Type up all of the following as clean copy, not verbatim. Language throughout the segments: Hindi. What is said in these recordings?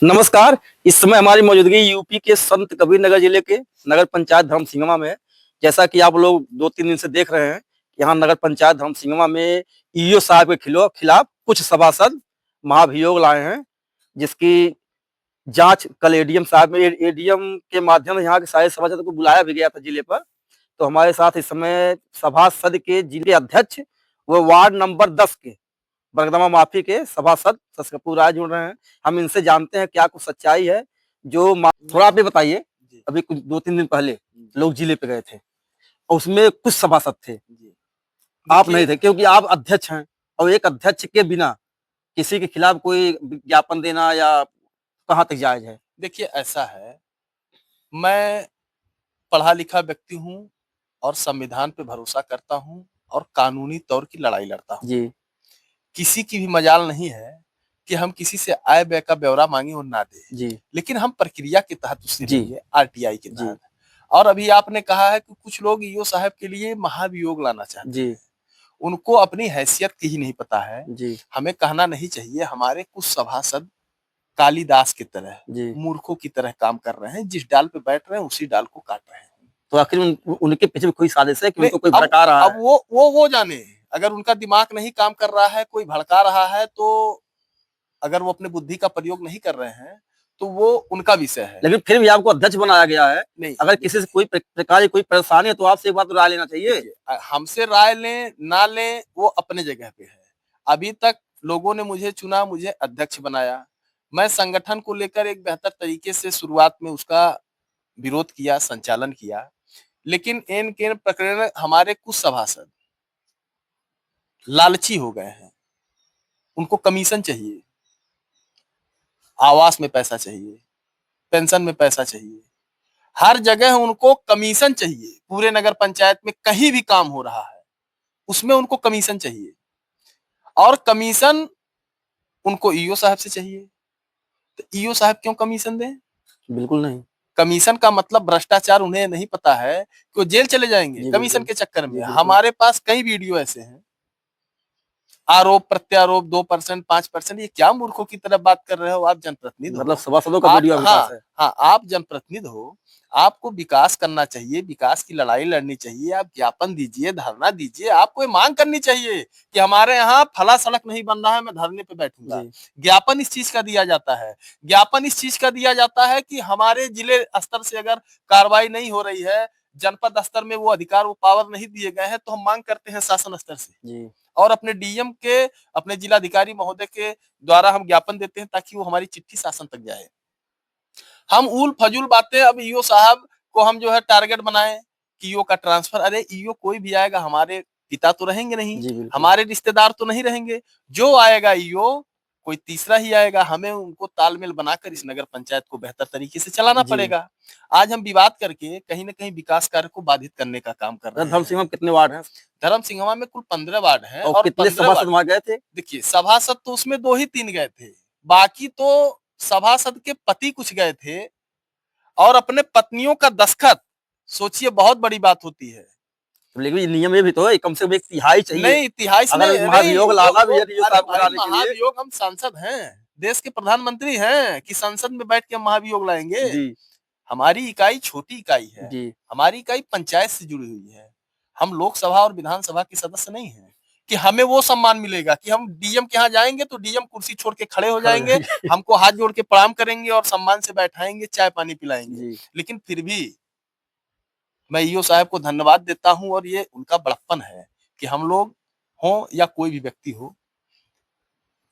नमस्कार। इस समय हमारी मौजूदगी यूपी के संत कबीर नगर जिले के नगर पंचायत धर्मसिंगवा में है। जैसा कि आप लोग 2-3 दिन से देख रहे हैं, यहाँ नगर पंचायत धर्मसिंगवा में ईओ साहब के खिलाफ कुछ सभासद महाभियोग लाए हैं, जिसकी जांच कल एडीएम साहब में एडीएम के माध्यम से यहाँ के सारे सभासदों को बुलाया भी गया था जिले पर। तो हमारे साथ इस समय सभासद के जिले अध्यक्ष व वार्ड नंबर 10 के बरगदमा माफी के सभासद शशि कपूर राय जुड़ रहे हैं। हम इनसे जानते हैं क्या कुछ सच्चाई है। थोड़ा आप ये बताइए, अभी कुछ 2-3 दिन पहले लोग जिले पे गए थे और उसमें कुछ सभासद थे, आप नहीं थे क्योंकि आप अध्यक्ष हैं, और एक अध्यक्ष के बिना किसी के खिलाफ कोई विज्ञापन देना या कहाँ तक जायज है? देखिए, ऐसा है, मैं पढ़ा लिखा व्यक्ति हूँ और संविधान पे भरोसा करता हूँ और कानूनी तौर की लड़ाई लड़ता हूँ। जी। किसी की भी मजाल नहीं है कि हम किसी से आय व्यय का ब्यौरा मांगे और ना दें। जी। लेकिन हम प्रक्रिया के तहत उससे जी। लेंगे, आरटीआई के तहत। और अभी आपने कहा है कि कुछ लोग ईओ साहब के लिए महाभियोग लाना चाहते हैं। उनको अपनी हैसियत की ही नहीं पता है। हमें कहना नहीं चाहिए। हमारे कुछ सभासद कालिदास की तरह, मूर्खों की तरह काम कर रहे हैं। जिस डाल पे बैठ रहे हैं उसी डाल को काट रहे हैं। तो आखिर उनके पीछे कोई साजिश है कि उनको कोई भड़का रहा है? अब वो जाने। अगर उनका दिमाग नहीं काम कर रहा है, कोई भड़का रहा है, तो अगर वो अपने बुद्धि का प्रयोग नहीं कर रहे हैं तो वो उनका विषय है। लेकिन फिर भी आपको अध्यक्ष बनाया गया है। नहीं, अगर किसी से कोई प्रकार की कोई परेशानी है तो आपसे एक बार तो राय लेना चाहिए। हमसे राय लें ना लें वो अपने जगह पे है। अभी तक लोगों ने मुझे चुना, मुझे अध्यक्ष बनाया। मैं संगठन को लेकर एक बेहतर तरीके से शुरुआत में उसका विरोध किया, संचालन किया। लेकिन एन केन प्रकरण हमारे कुछ सभासद लालची हो गए हैं। उनको कमीशन चाहिए, आवास में पैसा चाहिए, पेंशन में पैसा चाहिए, हर जगह उनको कमीशन चाहिए। पूरे नगर पंचायत में कहीं भी काम हो रहा है उसमें उनको कमीशन चाहिए, और कमीशन उनको ईओ साहब से चाहिए। तो ईओ साहब क्यों कमीशन दें? बिल्कुल नहीं। कमीशन का मतलब भ्रष्टाचार उन्हें नहीं पता है कि वो जेल चले जाएंगे कमीशन के चक्कर में। हमारे पास कई वीडियो ऐसे हैं। आरोप प्रत्यारोप 2%, 5%, ये क्या मूर्खों की तरह बात कर रहे हो? आप जनप्रतिनिधि हो, मतलब सभासदों का वीडियो आपके पास है? हाँ, आप जनप्रतिनिधि हो, आपको विकास करना चाहिए, विकास की लड़ाई लड़नी चाहिए। आप ज्ञापन दीजिए, धरना दीजिए, आपको ये मांग करनी चाहिए कि हमारे यहाँ फला सड़क नहीं बन रहा है, मैं धरने पे बैठूंगा। ज्ञापन इस चीज का दिया जाता है। ज्ञापन इस चीज का दिया जाता है कि हमारे जिले स्तर से अगर कार्रवाई नहीं हो रही है, जनपद स्तर में वो अधिकार, वो पावर नहीं दिए गए हैं, तो हम मांग करते हैं शासन स्तर से। और अपने डीएम के, अपने जिलाधिकारी महोदय के द्वारा हम ज्ञापन देते हैं ताकि वो हमारी चिट्ठी शासन तक जाए। हम उल फजूल बातें अब ईओ साहब को हम जो है टारगेट बनाए कि ईओ का ट्रांसफर। अरे ईओ कोई भी आएगा, हमारे पिता तो रहेंगे नहीं, हमारे रिश्तेदार तो नहीं रहेंगे। जो आएगा ईओ कोई तीसरा ही आएगा। हमें उनको तालमेल बनाकर इस नगर पंचायत को बेहतर तरीके से चलाना पड़ेगा। आज हम विवाद करके कहीं न कहीं विकास कार्य को बाधित करने का काम कर रहे हैं। धर्मसिंगवा में कितने वार्ड हैं? धर्मसिंगवा में कुल 15 वार्ड हैं और कितने सभासद वहां गए थे? देखिए, सभासद तो उसमें 2 ही 3 गए थे। बाकी तो सभासद के पति कुछ गए थे और अपने पत्नियों का दस्तखत। सोचिए, बहुत बड़ी बात होती है। लेकिन नियम ये भी तो है, कम से कम 1/3 चाहिए। नहीं, तिहाई से अगर महाभियोग लाना भी है ईओ साहब कराने के लिए। महाभियोग, हम सांसद हैं, देश के प्रधानमंत्री हैं कि संसद में बैठ के हम महाभियोग लाएंगे? हमारी इकाई छोटी इकाई है। हमारी इकाई पंचायत से जुड़ी हुई है। हम लोकसभा और विधानसभा के सदस्य नहीं हैं कि हमें वो सम्मान मिलेगा कि हम डीएम के यहाँ जाएंगे तो डीएम कुर्सी छोड़ के खड़े हो जाएंगे, हमको हाथ जोड़ के प्रणाम करेंगे और सम्मान से बैठाएंगे, चाय पानी पिलाएंगे। लेकिन फिर भी मैं ईओ साहब को धन्यवाद देता हूं, और ये उनका बड़प्पन है कि हम लोग हों या कोई भी व्यक्ति हो,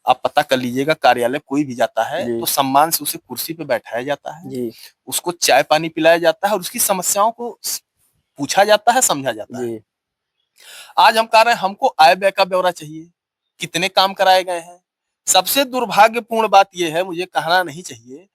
आप पता कर लीजिएगा, कार्यालय कोई भी जाता है तो सम्मान से उसे कुर्सी पे बैठाया जाता है, उसको चाय पानी पिलाया जाता है और उसकी समस्याओं को पूछा जाता है, समझा जाता है। आज हम कह रहे हैं हमको आय व्यय का ब्यौरा चाहिए, कितने काम कराए गए हैं। सबसे दुर्भाग्यपूर्ण बात यह है, मुझे कहना नहीं चाहिए,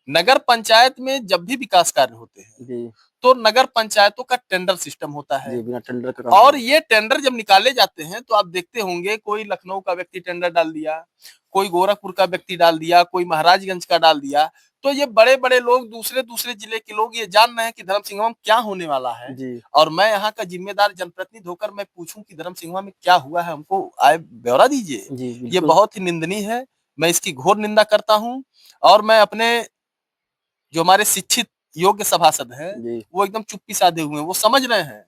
नगर पंचायत में जब भी विकास कार्य होते हैं तो नगर पंचायतों का टेंडर सिस्टम होता है। बिना टेंडर का और ये टेंडर जब निकाले जाते हैं तो आप देखते होंगे, कोई लखनऊ का व्यक्ति टेंडर डाल दिया, कोई गोरखपुर का व्यक्ति डाल दिया, कोई महाराजगंज का डाल दिया। तो ये बड़े बड़े लोग, दूसरे दूसरे जिले के लोग ये जान रहे हैं कि धर्मसिंगवा में क्या होने वाला है। और मैं यहाँ का जिम्मेदार जनप्रतिनिधि होकर मैं पूछूं कि धर्मसिंगवा में क्या हुआ है, हमको आय ब्यौरा दीजिए। ये बहुत ही निंदनीय है। मैं इसकी घोर निंदा करता हूं। और मैं अपने जो हमारे शिक्षित योग्य सभासद हैं वो एकदम चुप्पी साधे हुए हैं, वो समझ रहे हैं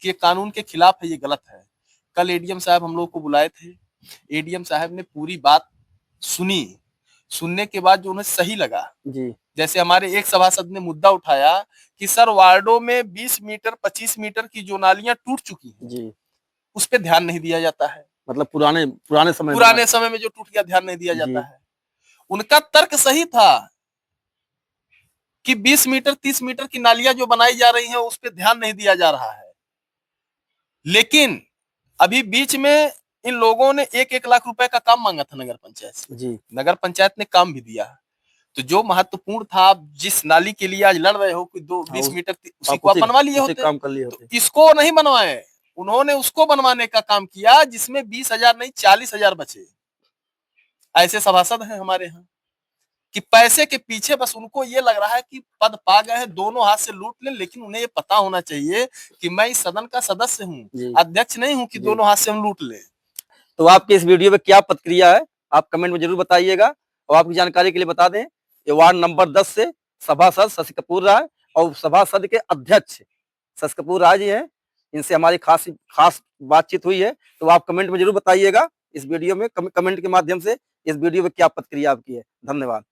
कि ये कानून के खिलाफ है, ये गलत है। कल एडीएम साहब हम लोग को बुलाए थे, एडीएम साहब ने पूरी बात सुनी, सुनने के बाद जो उन्हें सही लगा जी, जैसे हमारे एक सभासद ने मुद्दा उठाया कि सर वार्डों में 20 मीटर 25 मीटर की जो नालियां टूट चुकी हैं जी, उस पर ध्यान नहीं दिया जाता है। मतलब पुराने समय में जो टूट गया ध्यान नहीं दिया जाता है। उनका तर्क सही था कि 20 मीटर 30 मीटर की नालियां जो बनाई जा रही हैं उस पर ध्यान नहीं दिया जा रहा है, लेकिन अभी बीच में इन लोगों ने 1-1 लाख रुपए का काम मांगा था नगर पंचायत से जी, नगर पंचायत ने काम भी दिया। तो जो महत्वपूर्ण था, आप जिस नाली के लिए आज लड़ रहे हो कि 20 मीटर उसी को आप बनवा लिए होते, काम कर लिए होते। तो इसको नहीं बनवाए, उन्होंने उसको बनवाने का काम किया जिसमें 20,000 नहीं 40,000 बचे। ऐसे सभासद हैं हमारे यहाँ कि पैसे के पीछे बस उनको ये लग रहा है कि पद पा गए हैं, दोनों हाथ से लूट लें, लेकिन उन्हें ये पता होना चाहिए कि मैं इस सदन का सदस्य हूँ, अध्यक्ष नहीं हूँ कि दोनों हाथ से हम लूट लें। तो आपकी इस वीडियो पे क्या प्रतिक्रिया है, आप कमेंट में जरूर बताइएगा। और आपकी जानकारी के लिए बता दें, ये वार्ड नंबर 10 से सभासद शशि कपूर राय और सभासद के अध्यक्ष शशि कपूर राय जी हैं। इनसे हमारी खास बातचीत हुई है। तो आप कमेंट में जरूर बताइएगा इस वीडियो में, कमेंट के माध्यम से इस वीडियो में क्या प्रतिक्रिया आपकी है। धन्यवाद।